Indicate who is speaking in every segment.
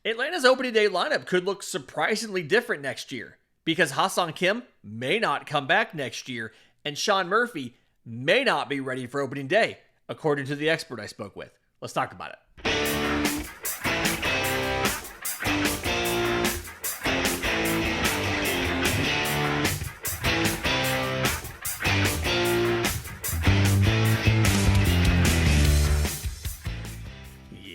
Speaker 1: Atlanta's opening day lineup could look surprisingly different next year because Ha-Seong Kim may not come back next year and Sean Murphy may not be ready for opening day, according to the expert I spoke with. Let's talk about it.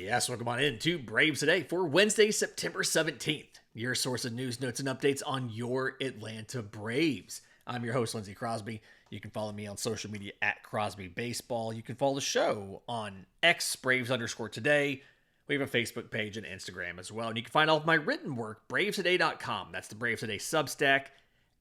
Speaker 1: Yes, welcome on in to Braves Today for Wednesday, September 17th. Your source of news, notes, and updates on your Atlanta Braves. I'm your host, Lindsay Crosby. You can follow me on social media at Crosby Baseball. You can follow the show on X Braves_today. We have a Facebook page and Instagram as well. And you can find all of my written work, BravesToday.com. That's the Braves Today Substack,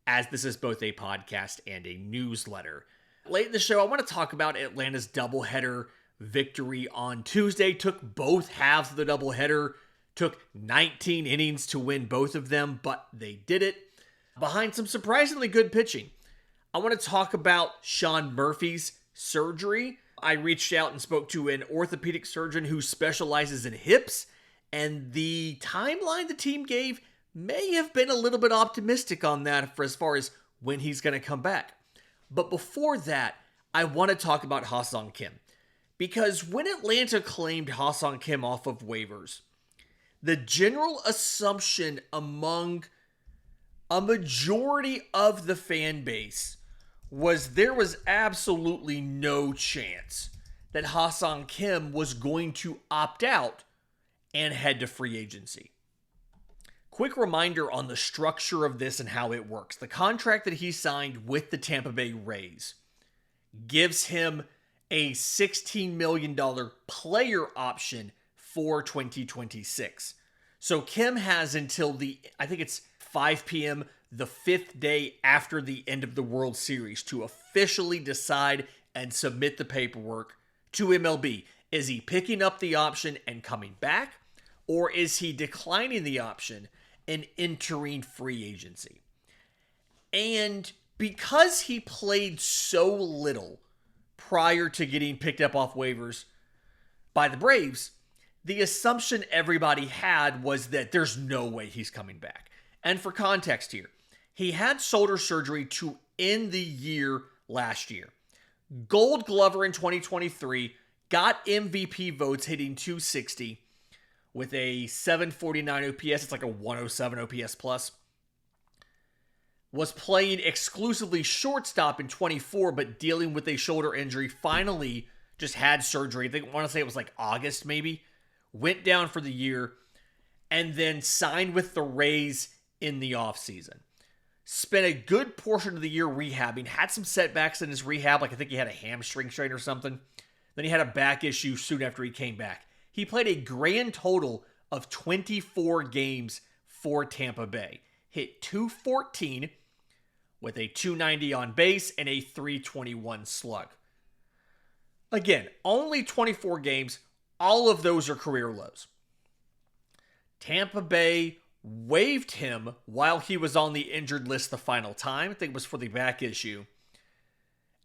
Speaker 1: as this is both a podcast and a newsletter. Late in the show, I want to talk about Atlanta's doubleheader victory on Tuesday. Took both halves of the doubleheader, took 19 innings to win both of them, but they did it behind some surprisingly good pitching. I want to talk about Sean Murphy's surgery. I reached out and spoke to an orthopedic surgeon who specializes in hips, and the timeline the team gave may have been a little bit optimistic on that for as far as when he's going to come back. But before that, I want to talk about Ha-Seong Kim. Because when Atlanta claimed Ha-Seong Kim off of waivers, the general assumption among a majority of the fan base was there was absolutely no chance that Ha-Seong Kim was going to opt out and head to free agency. Quick reminder on the structure of this and how it works. The contract that he signed with the Tampa Bay Rays gives him a $16 million player option for 2026. So Kim has until I think it's 5 p.m. the 5th day after the end of the World Series to officially decide and submit the paperwork to MLB. Is he picking up the option and coming back, or is he declining the option and entering free agency? And because he played so little prior to getting picked up off waivers by the Braves, the assumption everybody had was that there's no way he's coming back. And for context here, he had shoulder surgery to end the year last year. Gold Glover in 2023, got MVP votes hitting 260 with a 749 OPS. It's like a 107 OPS plus. Was playing exclusively shortstop in 24, but dealing with a shoulder injury. Finally, just had surgery. I want to say it was like August maybe. Went down for the year, and then signed with the Rays in the offseason. Spent a good portion of the year rehabbing. Had some setbacks in his rehab, like I think he had a hamstring strain or something. Then he had a back issue soon after he came back. He played a grand total of 24 games for Tampa Bay. Hit 214 with a 290 on base and a 321 slug. Again, only 24 games. All of those are career lows. Tampa Bay waived him while he was on the injured list the final time. I think it was for the back issue.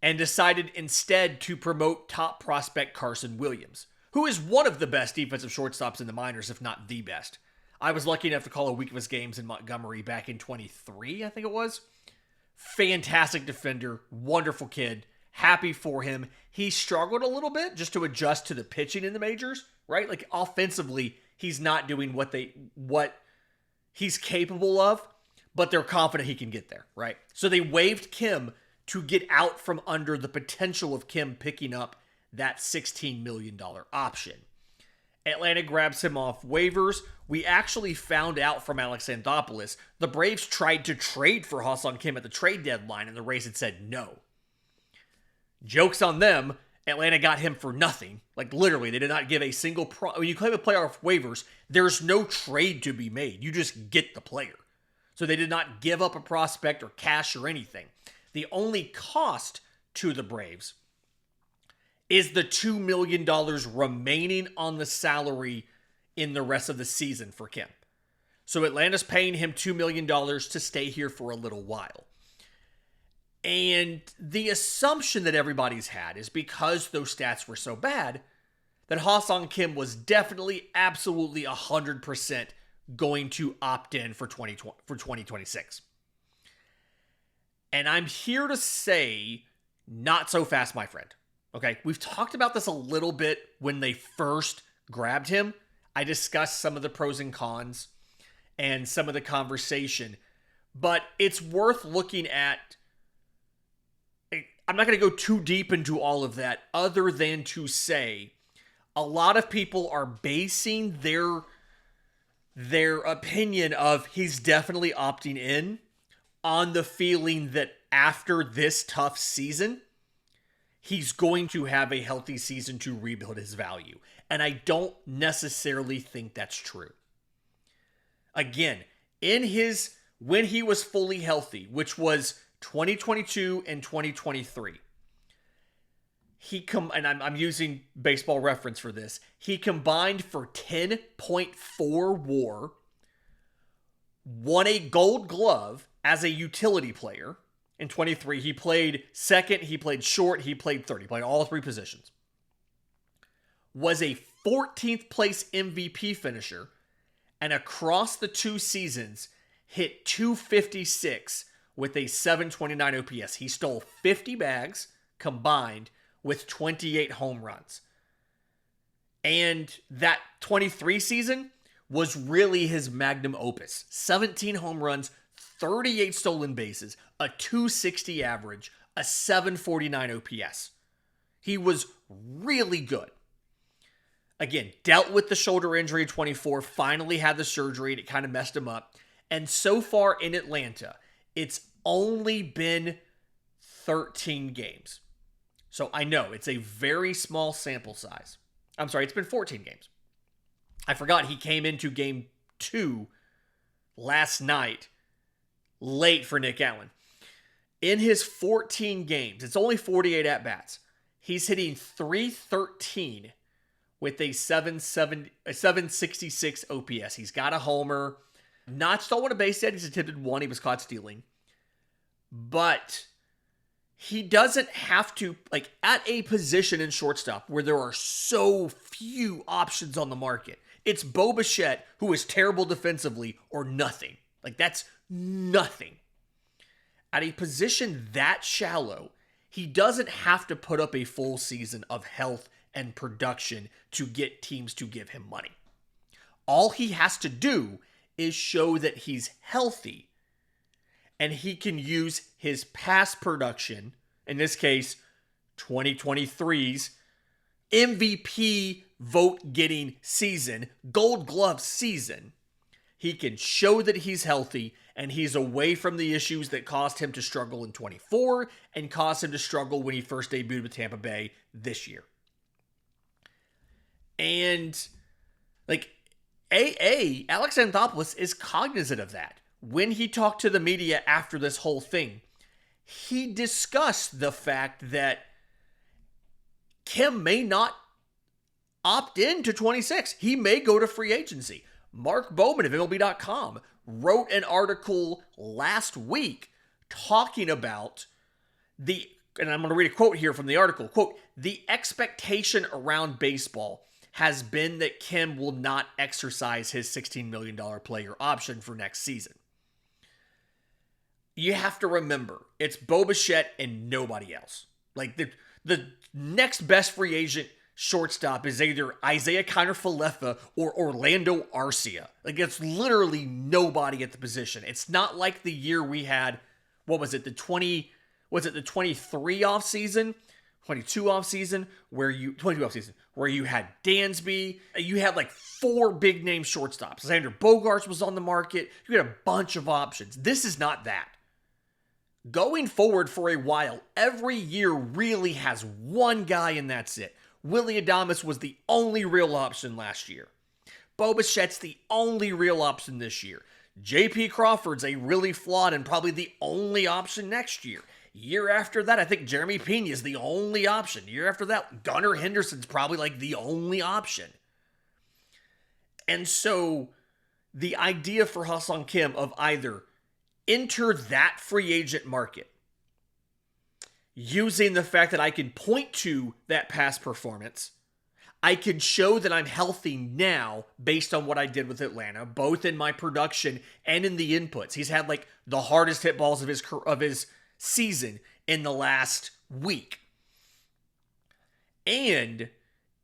Speaker 1: And decided instead to promote top prospect Carson Williams, who is one of the best defensive shortstops in the minors, if not the best. I was lucky enough to call a week of his games in Montgomery back in 23, I think it was. Fantastic defender, wonderful kid, happy for him. He struggled a little bit just to adjust to the pitching in the majors, right? Like offensively, he's not doing what he's capable of, but they're confident he can get there, right? So they waived Kim to get out from under the potential of Kim picking up that $16 million option. Atlanta grabs him off waivers. We actually found out from Alex Anthopoulos, the Braves tried to trade for Ha-Seong Kim at the trade deadline, and the Rays had said no. Joke's on them. Atlanta got him for nothing. Like literally, they did not give a single when you claim a player off waivers, there's no trade to be made. You just get the player. So they did not give up a prospect or cash or anything. The only cost to the Braves is the $2 million remaining on the salary in the rest of the season for Kim. So Atlanta's paying him $2 million to stay here for a little while. And the assumption that everybody's had is because those stats were so bad, that Ha-Seong Kim was definitely, absolutely 100% going to opt in for 2026. And I'm here to say, not so fast, my friend. Okay, we've talked about this a little bit when they first grabbed him. I discussed some of the pros and cons and some of the conversation, but it's worth looking at. I'm not going to go too deep into all of that other than to say a lot of people are basing their opinion of he's definitely opting in on the feeling that after this tough season, he's going to have a healthy season to rebuild his value. And I don't necessarily think that's true. Again, when he was fully healthy, which was 2022 and 2023, and I'm using Baseball Reference for this, he combined for 10.4 WAR, won a Gold Glove as a utility player. In 23, he played second, he played short, he played third. He played all three positions. Was a 14th place MVP finisher, and across the two seasons, hit 256 with a 729 OPS. He stole 50 bags combined with 28 home runs. And that 23 season was really his magnum opus. 17 home runs, 38 stolen bases, a 260 average, a 749 OPS. He was really good. Again, dealt with the shoulder injury in 24, finally had the surgery, and it kind of messed him up. And so far in Atlanta, it's only been 13 games. So I know it's a very small sample size. I'm sorry, it's been 14 games. I forgot he came into game 2 last night, late for Nick Allen. In his 14 games, it's only 48 at-bats. He's hitting .313 with a 766 OPS. He's got a homer. Not stolen a base yet. He's attempted one. He was caught stealing. But he doesn't have to, at a position in shortstop where there are so few options on the market. It's Bo Bichette, who is terrible defensively, or nothing. That's nothing. At a position that shallow, he doesn't have to put up a full season of health and production to get teams to give him money. All he has to do is show that he's healthy, and he can use his past production, in this case, 2023's MVP vote-getting season, Gold Glove season. He can show that he's healthy and he's away from the issues that caused him to struggle in 24 and caused him to struggle when he first debuted with Tampa Bay this year. And, Alex Anthopoulos is cognizant of that. When he talked to the media after this whole thing, he discussed the fact that Kim may not opt in to 26. He may go to free agency. Mark Bowman of MLB.com wrote an article last week talking about and I'm going to read a quote here from the article, quote, "The expectation around baseball has been that Kim will not exercise his $16 million player option for next season." You have to remember, it's Bo Bichette and nobody else. The next best free agent shortstop is either Isaiah Kiner-Falefa or Orlando Arcia. It's literally nobody at the position. It's not like the year we had, the 23 offseason? 22 offseason, where you had Dansby, you had 4 big name shortstops. Xander Bogaerts was on the market. You had a bunch of options. This is not that. Going forward for a while, every year really has one guy and that's it. Willy Adames was the only real option last year. Bo Bichette's the only real option this year. J.P. Crawford's a really flawed and probably the only option next year. Year after that, I think Jeremy Pena is the only option. Year after that, Gunnar Henderson's probably the only option. And so the idea for Ha-Seong Kim of either enter that free agent market using the fact that I can point to that past performance, I can show that I'm healthy now based on what I did with Atlanta, both in my production and in the inputs. He's had like the hardest hit balls of his season in the last week. And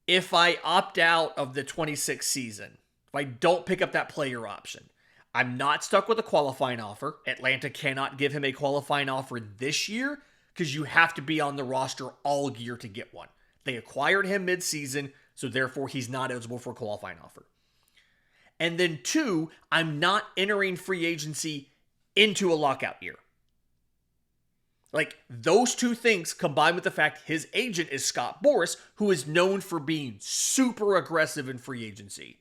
Speaker 1: if I opt out of the 26 season, if I don't pick up that player option, I'm not stuck with a qualifying offer. Atlanta cannot give him a qualifying offer this year because you have to be on the roster all year to get one. They acquired him mid-season, so therefore he's not eligible for a qualifying offer. And then 2, I'm not entering free agency into a lockout year. Like, those 2 things combined with the fact his agent is Scott Boras, who is known for being super aggressive in free agency,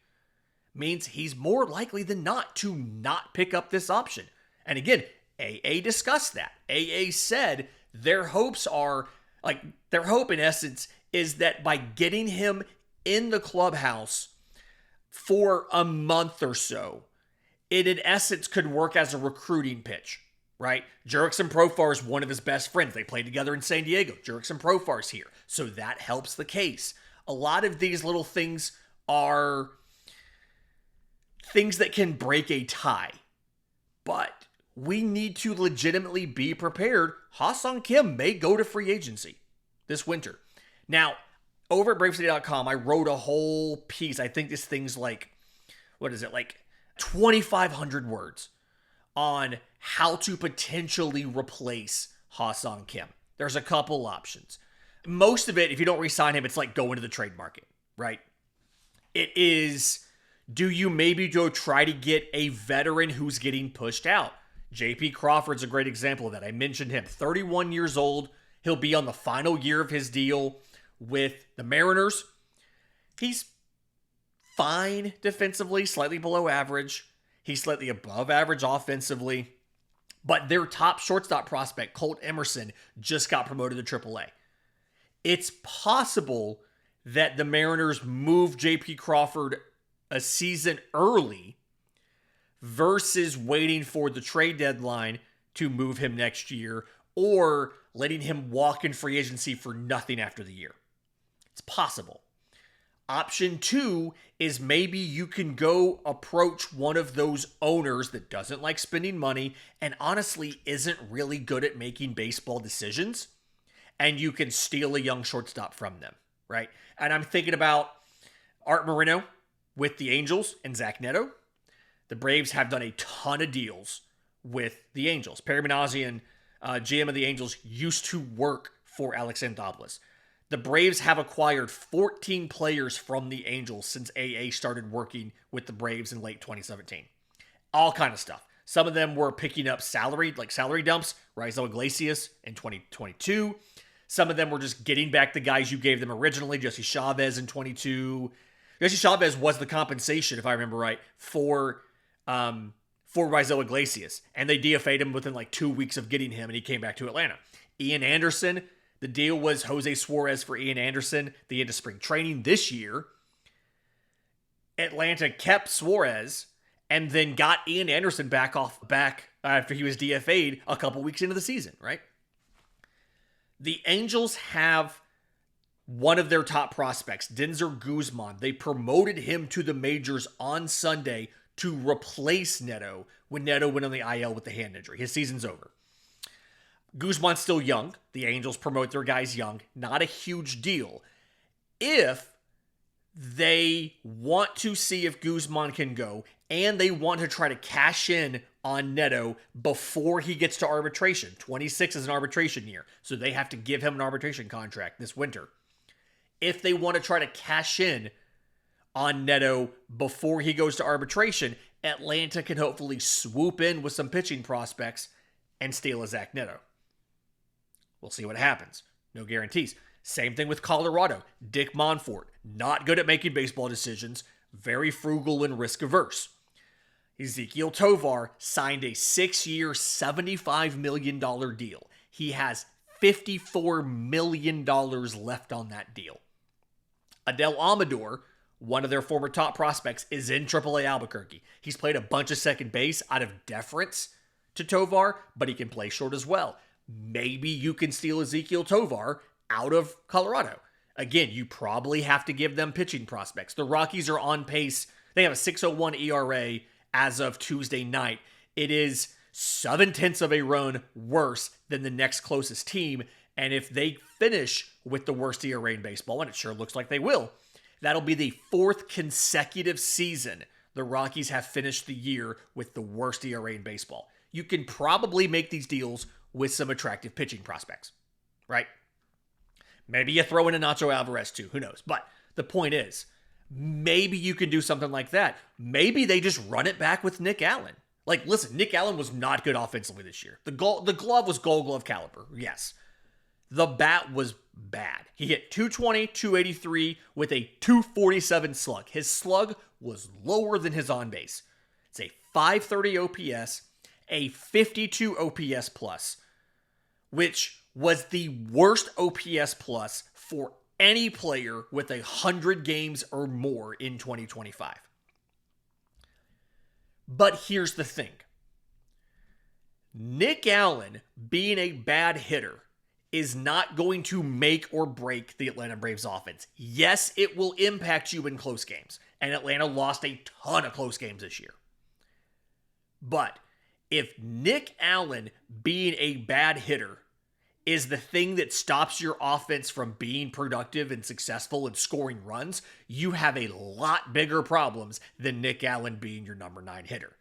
Speaker 1: means he's more likely than not to not pick up this option. And again, AA discussed that. AA said their hope in essence is that by getting him in the clubhouse for a month or so, it in essence could work as a recruiting pitch, right? Jurickson Profar is one of his best friends. They played together in San Diego. Jurickson Profar's here. So that helps the case. A lot of these little things are things that can break a tie. But we need to legitimately be prepared. Ha-Seong Kim may go to free agency this winter. Now, over at BraveCity.com, I wrote a whole piece. I think this thing's like 2,500 words on how to potentially replace Ha-Seong Kim. There's a couple options. Most of it, if you don't re-sign him, it's like going to the trade market, right? It is, do you maybe go try to get a veteran who's getting pushed out? J.P. Crawford's a great example of that. I mentioned him, 31 years old. He'll be on the final year of his deal with the Mariners. He's fine defensively, slightly below average. He's slightly above average offensively. But their top shortstop prospect, Colt Emerson, just got promoted to AAA. It's possible that the Mariners move J.P. Crawford a season early versus waiting for the trade deadline to move him next year, or letting him walk in free agency for nothing after the year. It's possible. Option 2 is maybe you can go approach one of those owners that doesn't like spending money and honestly isn't really good at making baseball decisions, and you can steal a young shortstop from them, right? And I'm thinking about Art Moreno with the Angels and Zach Neto. The Braves have done a ton of deals with the Angels. Perry Manassian, GM of the Angels, used to work for Alex Anthopoulos. The Braves have acquired 14 players from the Angels since AA started working with the Braves in late 2017. All kind of stuff. Some of them were picking up salary dumps, Raisel Iglesias in 2022. Some of them were just getting back the guys you gave them originally, Jesse Chavez in 22. Jesse Chavez was the compensation, if I remember right, for Raisel Iglesias. And they DFA'd him within like 2 weeks of getting him, and he came back to Atlanta. Ian Anderson, the deal was Jose Suarez for Ian Anderson. The end of spring training this year. Atlanta kept Suarez and then got Ian Anderson back after he was DFA'd a couple weeks into the season, right? The Angels have one of their top prospects, Denzer Guzman. They promoted him to the majors on Sunday to replace Neto when Neto went on the IL with the hand injury. His season's over. Guzman's still young. The Angels promote their guys young. Not a huge deal. If they want to see if Guzman can go, and they want to try to cash in on Neto before he gets to arbitration. 26 is an arbitration year, so they have to give him an arbitration contract this winter. If they want to try to cash in on Neto before he goes to arbitration, Atlanta can hopefully swoop in with some pitching prospects and steal a Zach Neto. We'll see what happens. No guarantees. Same thing with Colorado. Dick Monfort, not good at making baseball decisions, very frugal and risk-averse. Ezequiel Tovar signed a 6-year, $75 million deal. He has $54 million left on that deal. Adel Amador, one of their former top prospects, is in AAA Albuquerque. He's played a bunch of second base out of deference to Tovar, but he can play short as well. Maybe you can steal Ezequiel Tovar out of Colorado. Again, you probably have to give them pitching prospects. The Rockies are on pace. They have a 6.01 ERA as of Tuesday night. It is 0.7 of a run worse than the next closest team. And if they finish with the worst ERA in baseball, and it sure looks like they will, that'll be the 4th consecutive season the Rockies have finished the year with the worst ERA in baseball. You can probably make these deals with some attractive pitching prospects, right? Maybe you throw in a Nacho Alvarez too, who knows? But the point is, maybe you can do something like that. Maybe they just run it back with Nick Allen. Like, listen, Nick Allen was not good offensively this year. The glove was Gold Glove caliber, yes. The bat was bad. He hit 220, 283 with a 247 slug. His slug was lower than his on base. It's a 530 OPS, a 52 OPS plus, which was the worst OPS plus for any player with 100 games or more in 2025. But here's the thing. Nick Allen, being a bad hitter, is not going to make or break the Atlanta Braves offense. Yes, it will impact you in close games, and Atlanta lost a ton of close games this year. But if Nick Allen being a bad hitter is the thing that stops your offense from being productive and successful and scoring runs, you have a lot bigger problems than Nick Allen being your number 9 hitter.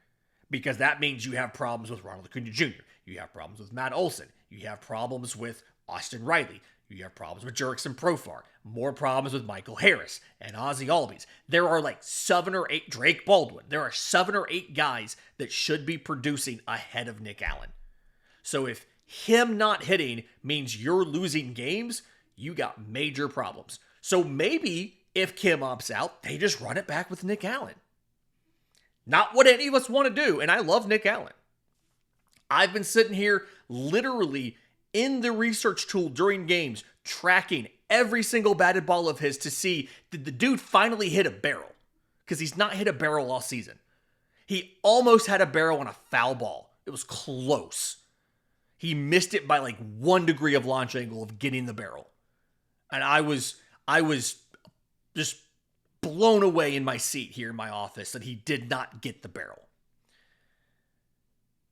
Speaker 1: Because that means you have problems with Ronald Acuna Jr., you have problems with Matt Olson, you have problems with Austin Riley, you have problems with Jurickson Profar, more problems with Michael Harris and Ozzie Albies. There are like 7 or 8, Drake Baldwin. There are 7 or 8 guys that should be producing ahead of Nick Allen. So if him not hitting means you're losing games, you got major problems. So maybe if Kim opts out, they just run it back with Nick Allen. Not what any of us want to do, and I love Nick Allen. I've been sitting here literally in the research tool during games, tracking every single batted ball of his to see, did the dude finally hit a barrel? Because he's not hit a barrel all season. He almost had a barrel on a foul ball. It was close. He missed it by like 1 degree of launch angle of getting the barrel. And I was just blown away in my seat here in my office that he did not get the barrel.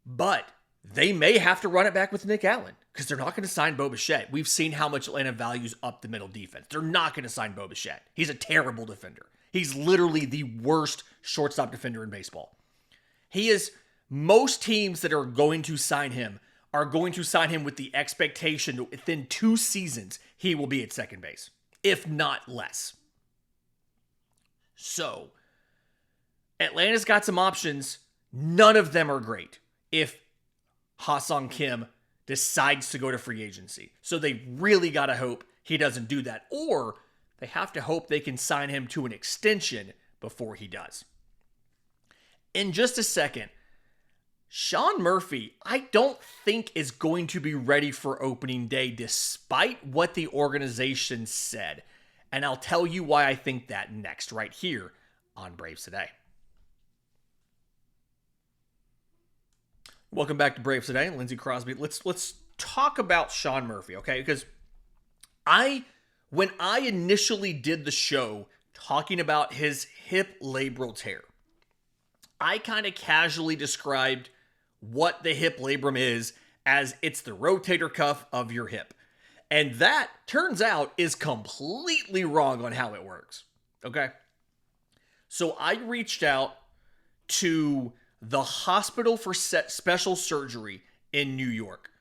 Speaker 1: But they may have to run it back with Nick Allen because they're not going to sign Bo Bichette. We've seen how much Atlanta values up the middle defense. They're not going to sign Bo Bichette. He's a terrible defender. He's literally the worst shortstop defender in baseball. He is, most teams that are going to sign him are going to sign him with the expectation that within 2 seasons, he will be at second base, if not less. So, Atlanta's got some options. None of them are great if Ha-Seong Kim decides to go to free agency. So they really got to hope he doesn't do that. Or they have to hope they can sign him to an extension before he does. In just a second, Sean Murphy, I don't think is going to be ready for opening day despite what the organization said. And I'll tell you why I think that next, right here on Braves Today. Welcome back to Braves Today. Lindsay Crosby. Let's talk about Sean Murphy, okay? Because when I initially did the show talking about his hip labral tear, I kind of casually described what the hip labrum is as it's the rotator cuff of your hip. And that, turns out, is completely wrong on how it works, okay? So I reached out to the Hospital for Special Surgery in New York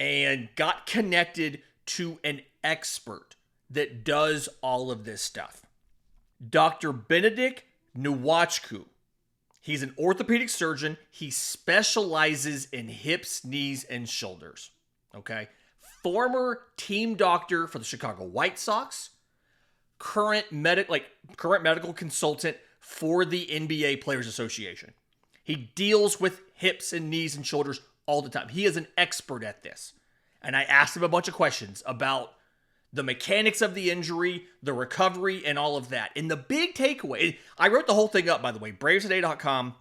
Speaker 1: and got connected to an expert that does all of this stuff. Dr. Benedict Nwachku. He's an orthopedic surgeon. He specializes in hips, knees, and shoulders. Okay? Former team doctor for the Chicago White Sox. Current medical consultant for the NBA Players Association. He deals with hips and knees and shoulders all the time. He is an expert at this. And I asked him a bunch of questions about the mechanics of the injury, the recovery, and all of that. And the big takeaway, I wrote the whole thing up, by the way, bravestoday.com,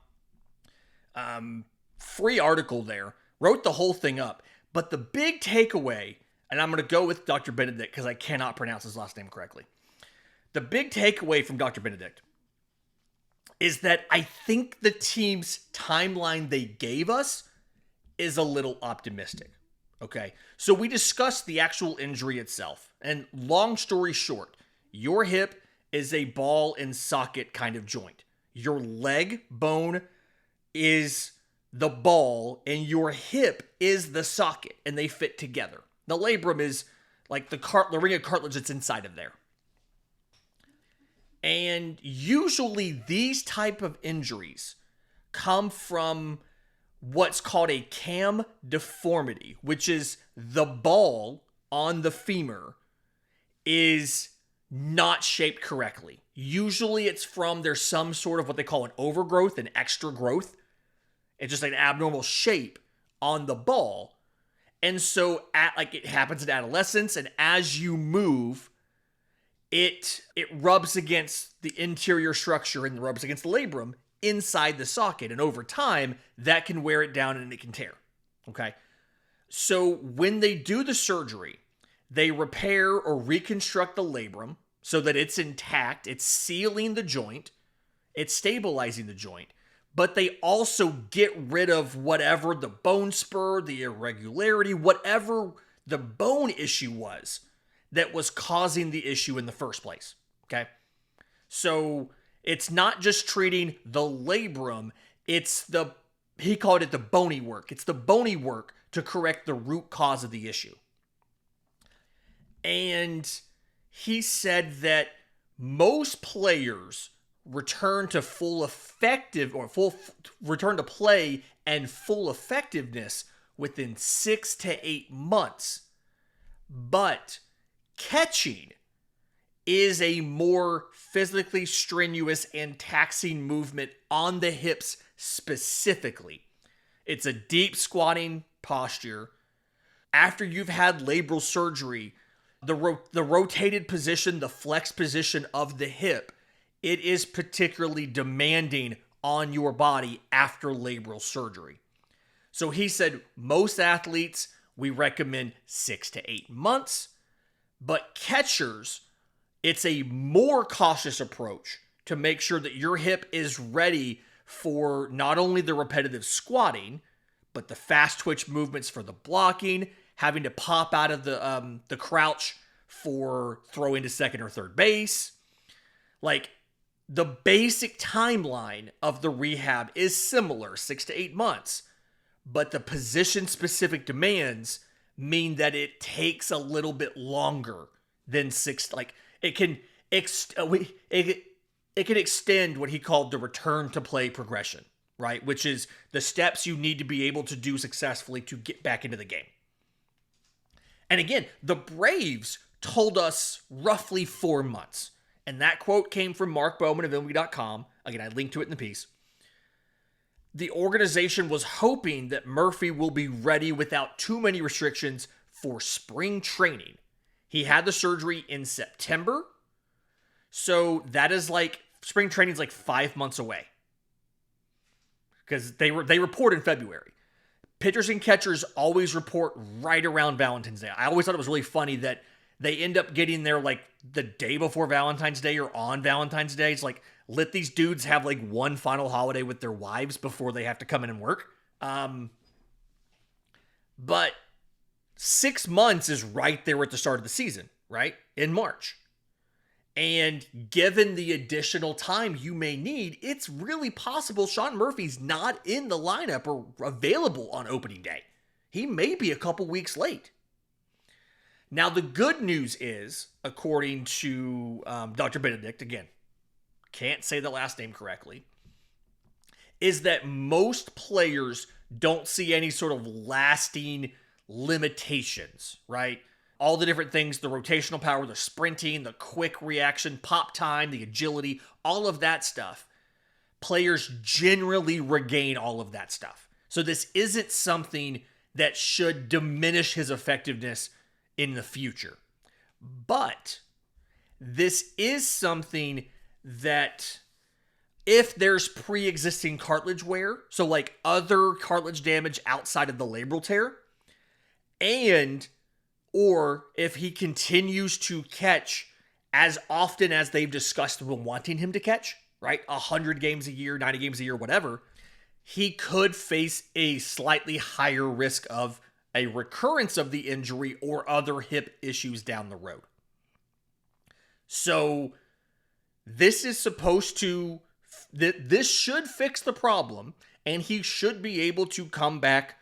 Speaker 1: free article there, wrote the whole thing up. But the big takeaway And I'm going to go with Dr. Benedict because I cannot pronounce his last name correctly. The big takeaway from Dr. Benedict is that I think the team's timeline they gave us is a little optimistic. Okay, so we discussed the actual injury itself. And long story short, your hip is a ball and socket kind of joint. Your leg bone is the ball and your hip is the socket, and they fit together. The labrum is like the ring of cartilage that's inside of there. And usually these type of injuries come from what's called a cam deformity, which is the ball on the femur is not shaped correctly. Usually it's from there's some sort of what they call an overgrowth, an extra growth. It's just like an abnormal shape on the ball. And so it happens in adolescence, and as you move, it rubs against the interior structure and rubs against the labrum inside the socket. And over time, that can wear it down and it can tear. Okay. So when they do the surgery, they repair or reconstruct the labrum so that it's intact. It's sealing the joint. It's stabilizing the joint. But they also get rid of whatever the bone spur, the irregularity, whatever the bone issue was that was causing the issue in the first place. Okay. So it's not just treating the labrum, he called it the bony work. It's the bony work to correct the root cause of the issue. And he said that most players return to return to play and full effectiveness within 6 to 8 months. But catching is a more physically strenuous and taxing movement on the hips specifically. It's a deep squatting posture. After you've had labral surgery, the rotated position, the flex position of the hip, it is particularly demanding on your body after labral surgery. So he said most athletes, we recommend 6 to 8 months, but catchers, it's a more cautious approach to make sure that your hip is ready for not only the repetitive squatting, but the fast twitch movements for the blocking, having to pop out of the crouch for throwing to second or third base. Like, the basic timeline of the rehab is similar, 6 to 8 months, but the position-specific demands mean that it takes a little bit longer than 6. Like, it can extend what he called the return to play progression, right? Which is the steps you need to be able to do successfully to get back into the game. And again, the Braves told us roughly 4 months. And that quote came from Mark Bowman of MLB.com. Again, I linked to it in the piece. The organization was hoping that Murphy will be ready without too many restrictions for spring training. He had the surgery in September. So that is spring training is 5 months away. Because they report in February. Pitchers and catchers always report right around Valentine's Day. I always thought it was really funny that they end up getting there the day before Valentine's Day or on Valentine's Day. It's let these dudes have one final holiday with their wives before they have to come in and work. But 6 months is right there at the start of the season, right? In March. And given the additional time you may need, it's really possible Sean Murphy's not in the lineup or available on opening day. He may be a couple weeks late. Now, the good news is, according to Dr. Benedict, again, can't say the last name correctly, is that most players don't see any sort of lasting limitations, right? All the different things, the rotational power, the sprinting, the quick reaction, pop time, the agility, all of that stuff. Players generally regain all of that stuff. So this isn't something that should diminish his effectiveness in the future. But this is something that if there's pre-existing cartilage wear, so other cartilage damage outside of the labral tear, and or if he continues to catch as often as they've discussed wanting him to catch, right? 100 games a year, 90 games a year, whatever, he could face a slightly higher risk of a recurrence of the injury or other hip issues down the road. So this is supposed to, this should fix the problem, and he should be able to come back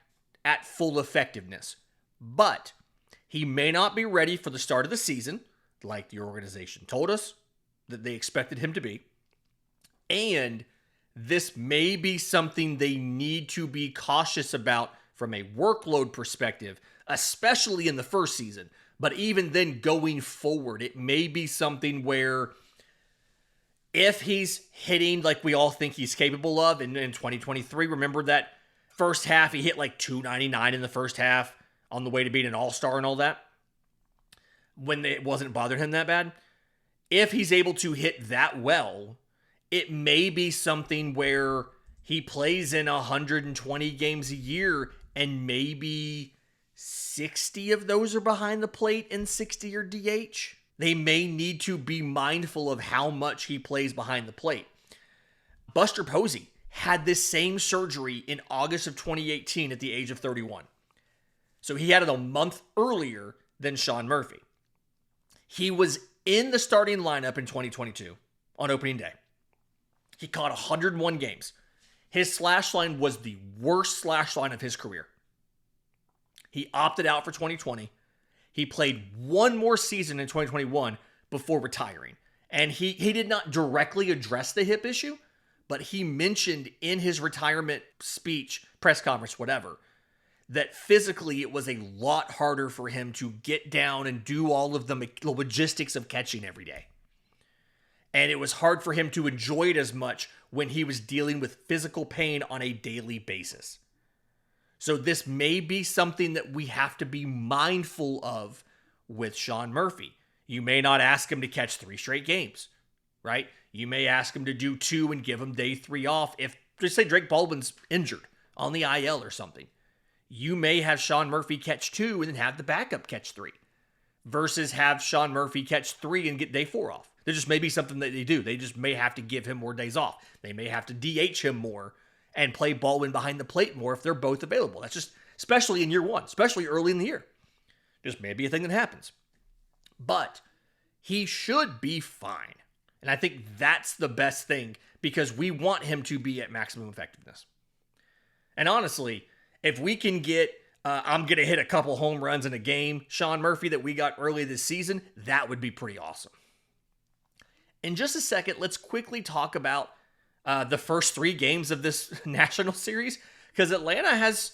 Speaker 1: at full effectiveness. But he may not be ready for the start of the season, like the organization told us that they expected him to be. And this may be something they need to be cautious about from a workload perspective, especially in the first season. But even then going forward, it may be something where if he's hitting like we all think he's capable of in 2023, remember that first half, he hit like 299 in the first half on the way to being an all-star and all that, when it wasn't bothering him that bad. If he's able to hit that well, it may be something where he plays in 120 games a year and maybe 60 of those are behind the plate and 60 are DH. They may need to be mindful of how much he plays behind the plate. Buster Posey had this same surgery in August of 2018 at the age of 31. So he had it a month earlier than Sean Murphy. He was in the starting lineup in 2022 on opening day. He caught 101 games. His slash line was the worst slash line of his career. He opted out for 2020. He played one more season in 2021 before retiring. And he did not directly address the hip issue, but he mentioned in his retirement speech, press conference, whatever, that physically it was a lot harder for him to get down and do all of the logistics of catching every day. And it was hard for him to enjoy it as much when he was dealing with physical pain on a daily basis. So this may be something that we have to be mindful of with Sean Murphy. You may not ask him to catch 3 straight games, right? You may ask him to do 2 and give him day 3 off. If, just say Drake Baldwin's injured on the IL or something, you may have Sean Murphy catch 2 and then have the backup catch 3 versus have Sean Murphy catch 3 and get day 4 off. There just may be something that they do. They just may have to give him more days off. They may have to DH him more and play Baldwin behind the plate more if they're both available. That's just, especially in year 1, especially early in the year. Just may be a thing that happens. But he should be fine. And I think that's the best thing because we want him to be at maximum effectiveness. And honestly, if we can get, I'm going to hit a couple home runs in a game, Sean Murphy, that we got early this season, that would be pretty awesome. In just a second, let's quickly talk about the first 3 games of this National Series, because Atlanta has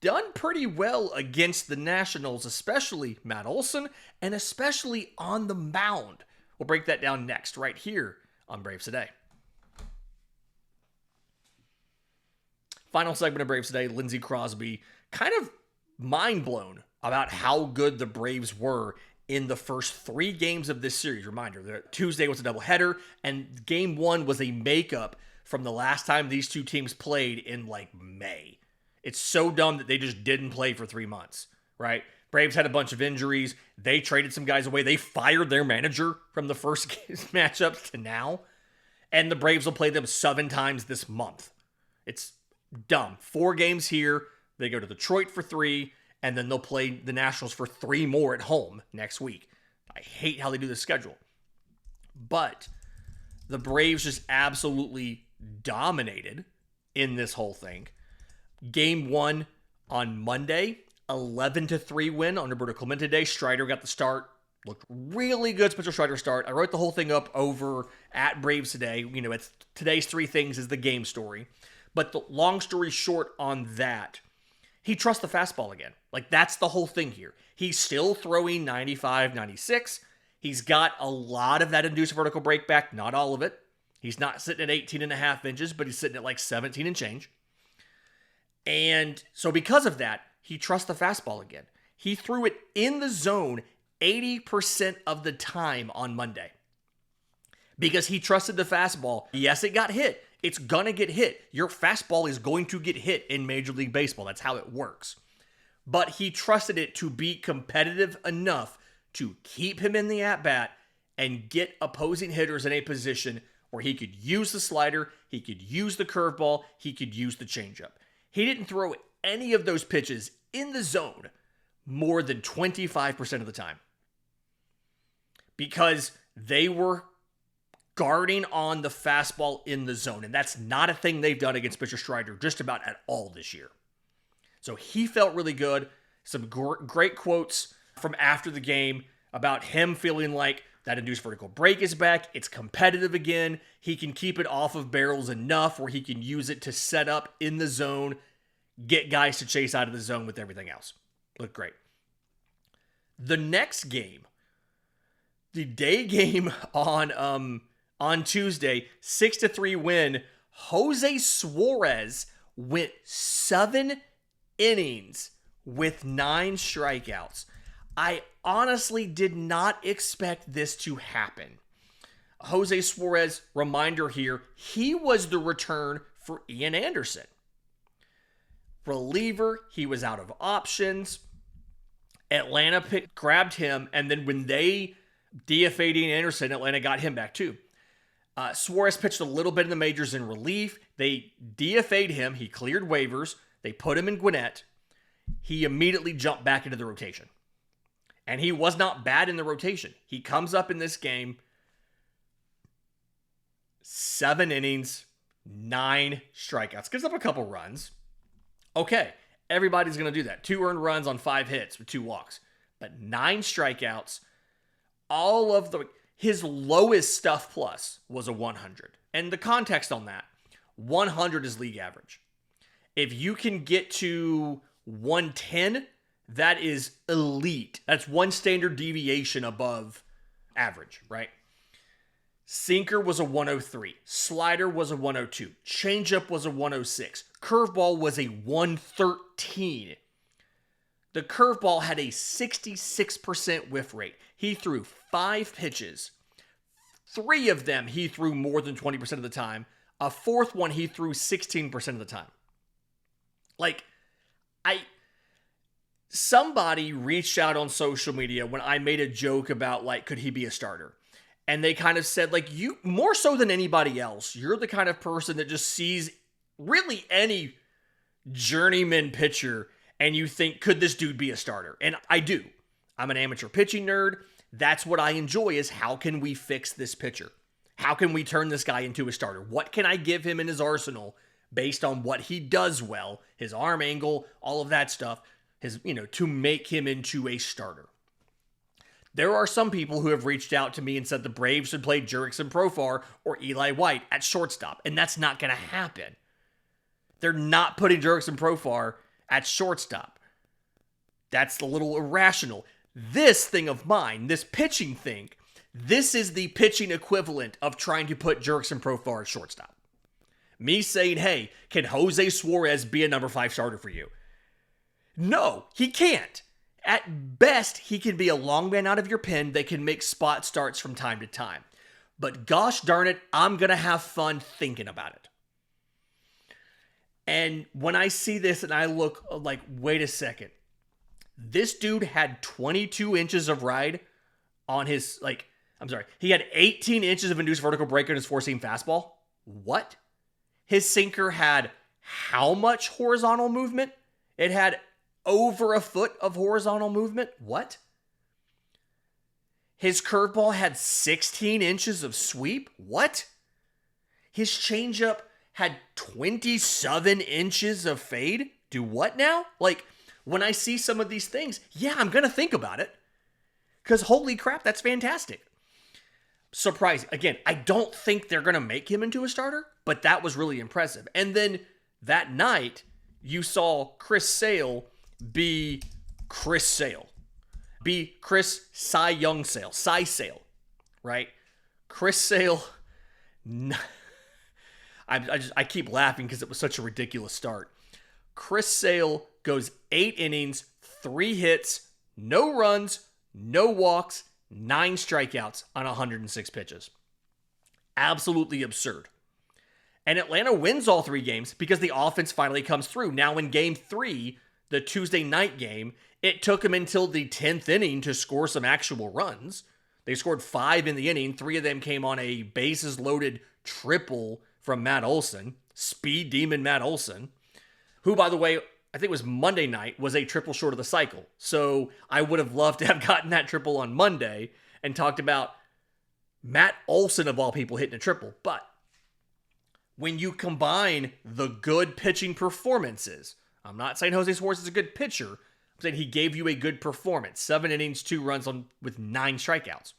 Speaker 1: done pretty well against the Nationals, especially Matt Olson, and especially on the mound. We'll break that down next, right here on Braves Today. Final segment of Braves Today, Lindsay Crosby, kind of mind blown about how good the Braves were in the first 3 games of this series. Reminder, Tuesday was a doubleheader, and game 1 was a makeup from the last time these 2 teams played in like May. It's so dumb that they just didn't play for 3 months, right? Braves had a bunch of injuries. They traded some guys away. They fired their manager from the first matchups to now, and the Braves will play them 7 times this month. It's dumb. 4 games here. They go to Detroit for 3. And then they'll play the Nationals for 3 more at home next week. I hate how they do the schedule. But the Braves just absolutely dominated in this whole thing. Game 1 on Monday, 11-3 win on Roberto Clemente Day. Strider got the start. Looked really good, Spencer Strider start. I wrote the whole thing up over at Braves Today. You know, it's today's 3 things is the game story. But the long story short on that, he trusts the fastball again. Like, that's the whole thing here. He's still throwing 95, 96. He's got a lot of that induced vertical break back, not all of it. He's not sitting at 18.5 inches, but he's sitting at like 17 and change. And so because of that, he trusts the fastball again. He threw it in the zone 80% of the time on Monday because he trusted the fastball. Yes, it got hit. It's going to get hit. Your fastball is going to get hit in Major League Baseball. That's how it works. but he trusted it to be competitive enough to keep him in the at-bat and get opposing hitters in a position where he could use the slider, he could use the curveball, he could use the changeup. He didn't throw any of those pitches in the zone more than 25% of the time because they were guarding on the fastball in the zone, and that's not a thing they've done against Mr. Strider just about at all this year. So he felt really good. Some great quotes from after the game about him feeling like that induced vertical break is back. It's competitive again. He can keep it off of barrels enough where he can use it to set up in the zone, get guys to chase out of the zone with everything else. Looked great. The next game, the day game on Tuesday, 6-3 win. Jose Suarez went 7 innings with 9 strikeouts. I honestly did not expect this to happen. Jose Suarez, reminder here, he was the return for Ian Anderson. Reliever, he was out of options. Atlanta grabbed him, and then when they DFA'd Ian Anderson, Atlanta got him back too. Suarez pitched a little bit in the majors in relief. They DFA'd him. He cleared waivers. They put him in Gwinnett. He immediately jumped back into the rotation. And he was not bad in the rotation. He comes up in this game, 7 innings, 9 strikeouts. Gives up a couple runs. Okay, everybody's going to do that. 2 earned runs on 5 hits with 2 walks. But 9 strikeouts. His lowest stuff plus was a 100. And the context on that, 100 is league average. If you can get to 110, that is elite. That's 1 standard deviation above average, right? Sinker was a 103. Slider was a 102. Changeup was a 106. Curveball was a 113. The curveball had a 66% whiff rate. He threw 5 pitches. 3 of them he threw more than 20% of the time. A 4th one he threw 16% of the time. Somebody reached out on social media when I made a joke about, could he be a starter? And they kind of said, you, more so than anybody else, you're the kind of person that just sees really any journeyman pitcher and you think, could this dude be a starter? And I do. I'm an amateur pitching nerd. That's what I enjoy is how can we fix this pitcher? How can we turn this guy into a starter? What can I give him in his arsenal based on what he does well, his arm angle, all of that stuff, to make him into a starter. There are some people who have reached out to me and said the Braves should play Jurickson Profar or Eli White at shortstop, and that's not going to happen. They're not putting Jurickson Profar at shortstop. That's a little irrational. This thing of mine, this pitching thing, this is the pitching equivalent of trying to put Jurickson Profar at shortstop. Me saying, hey, can Jose Suarez be a number 5 starter for you? No, he can't. At best, he can be a long man out of your pen that can make spot starts from time to time. But gosh darn it, I'm going to have fun thinking about it. And when I see this and I look wait a second. This dude had 22 inches of ride on his, he had 18 inches of induced vertical break on his 4-seam fastball. What? His sinker had how much horizontal movement? It had over a foot of horizontal movement? What? His curveball had 16 inches of sweep? What? His changeup had 27 inches of fade? Do what now? When I see some of these things, yeah, I'm going to think about it. Because holy crap, that's fantastic. Surprising. Again, I don't think they're going to make him into a starter, but that was really impressive. And then that night, you saw Chris Sale be Chris Sale. Be Chris Cy Young Sale. Cy Sale. Right? Chris Sale. I keep laughing because it was such a ridiculous start. Chris Sale goes 8 innings, 3 hits, no runs, no walks, 9 strikeouts on 106 pitches. Absolutely absurd. And Atlanta wins all 3 games because the offense finally comes through. Now in game 3, The Tuesday night game, it took them until the 10th inning to score some actual runs. They scored 5 in the inning. 3 of them came on a bases-loaded triple from Matt Olson, speed demon Matt Olson, who, by the way, I think it was Monday night, was a triple short of the cycle. So I would have loved to have gotten that triple on Monday and talked about Matt Olson, of all people, hitting a triple. But when you combine the good pitching performances, I'm not saying Jose Suarez is a good pitcher. I'm saying he gave you a good performance. 7 innings, 2 runs with 9 strikeouts.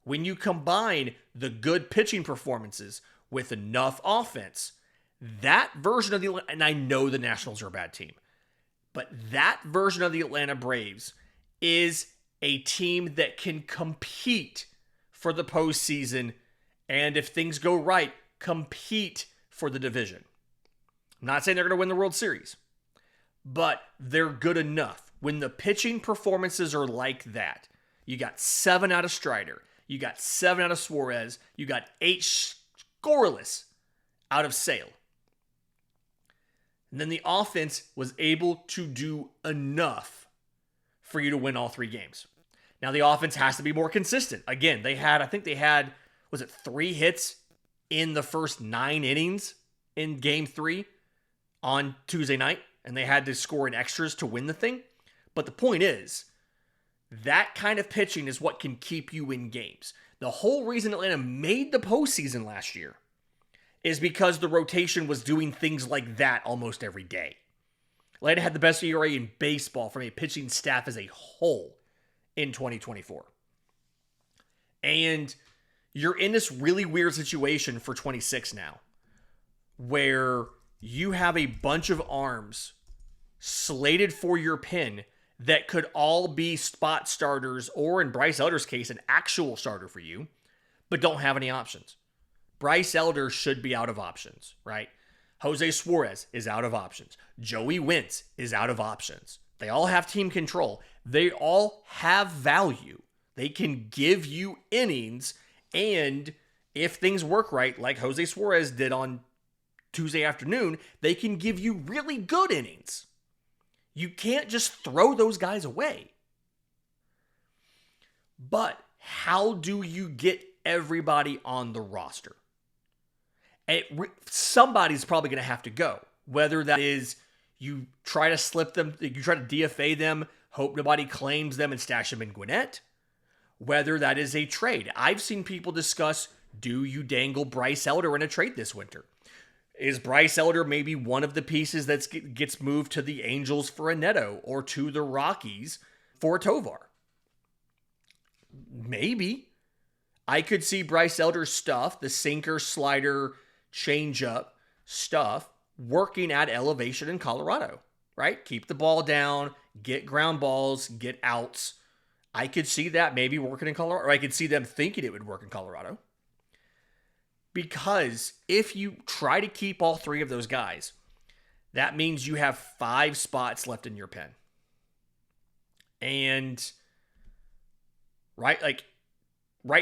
Speaker 1: When you combine the good pitching performances with enough offense, that version of the, and I know the Nationals are a bad team, but that version of the Atlanta Braves is a team that can compete for the postseason, and if things go right, compete for the division. I'm not saying they're going to win the World Series, but they're good enough. When the pitching performances are like that, you got 7 out of Strider, you got 7 out of Suarez, you got 8 scoreless out of Sale. And then the offense was able to do enough for you to win all 3 games. Now the offense has to be more consistent. Again, I think they had, was it 3 hits in the first 9 innings in game 3 on Tuesday night, and they had to score in extras to win the thing. But the point is, that kind of pitching is what can keep you in games. The whole reason Atlanta made the postseason last year is because the rotation was doing things like that almost every day. Atlanta had the best ERA in baseball from a pitching staff as a whole in 2024. And you're in this really weird situation for 26 now, where you have a bunch of arms slated for your pen that could all be spot starters, or in Bryce Elder's case, an actual starter for you, but don't have any options. Bryce Elder should be out of options, right? Jose Suarez is out of options. Joey Wentz is out of options. They all have team control. They all have value. They can give you innings, and if things work right, like Jose Suarez did on Tuesday afternoon, they can give you really good innings. You can't just throw those guys away. But how do you get everybody on the roster? Somebody's probably going to have to go. Whether that is you try to slip them, you try to DFA them, hope nobody claims them and stash them in Gwinnett. Whether that is a trade. I've seen people discuss, do you dangle Bryce Elder in a trade this winter? Is Bryce Elder maybe one of the pieces that gets moved to the Angels for a Neto or to the Rockies for a Tovar? Maybe. I could see Bryce Elder's stuff, the sinker, slider, changeup stuff, working at elevation in Colorado, right? Keep the ball down, get ground balls, get outs. I could see that maybe working in Colorado, or I could see them thinking it would work in Colorado. Because if you try to keep all 3 of those guys, that means you have 5 spots left in your pen. And right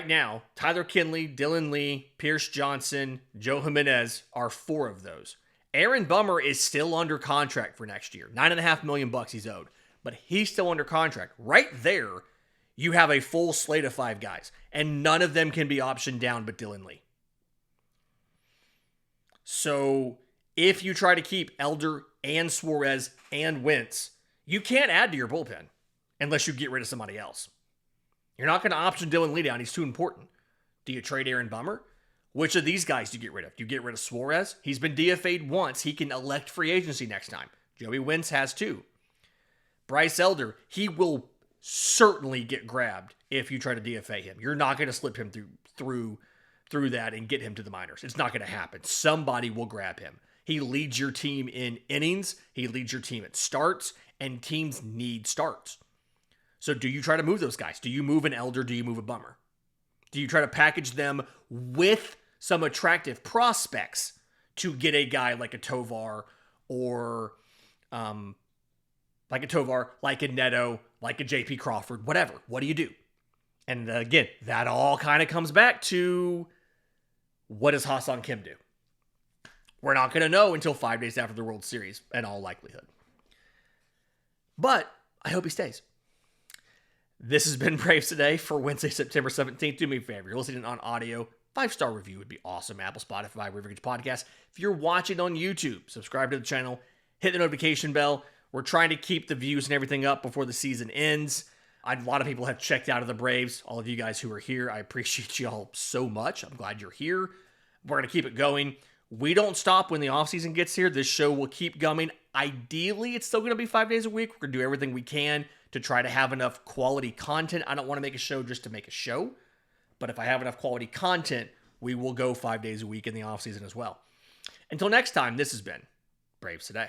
Speaker 1: now, Tyler Kinley, Dylan Lee, Pierce Johnson, Joe Jimenez are 4 of those. Aaron Bummer is still under contract for next year. $9.5 million he's owed, but he's still under contract. Right there, you have a full slate of 5 guys, and none of them can be optioned down but Dylan Lee. So if you try to keep Elder and Suarez and Wentz, you can't add to your bullpen unless you get rid of somebody else. You're not going to option Dylan Lee down. He's too important. Do you trade Aaron Bummer? Which of these guys do you get rid of? Do you get rid of Suarez? He's been DFA'd once. He can elect free agency next time. Joey Wentz has too. Bryce Elder, he will certainly get grabbed if you try to DFA him. You're not going to slip him through that and get him to the minors. It's not going to happen. Somebody will grab him. He leads your team in innings. He leads your team at starts, and teams need starts. So do you try to move those guys? Do you move an Elder? Do you move a Bummer? Do you try to package them with some attractive prospects to get a guy like a Tovar or like a Neto, like a JP Crawford, whatever? What do you do? And again, that all kind of comes back to, what does Ha-Seong Kim do? We're not going to know until 5 days after the World Series, in all likelihood. but I hope he stays. This has been Braves Today for Wednesday, September 17th. Do me a favor. You're listening on audio. 5-star review would be awesome. Apple, Spotify, wherever you get your podcast. If you're watching on YouTube, subscribe to the channel. Hit the notification bell. We're trying to keep the views and everything up before the season ends. A lot of people have checked out of the Braves. All of you guys who are here, I appreciate you all so much. I'm glad you're here. We're going to keep it going. We don't stop when the offseason gets here. This show will keep going. Ideally, it's still going to be 5 days a week. We're going to do everything we can to try to have enough quality content. I don't want to make a show just to make a show, but if I have enough quality content, we will go 5 days a week in the offseason as well. Until next time, this has been Braves Today.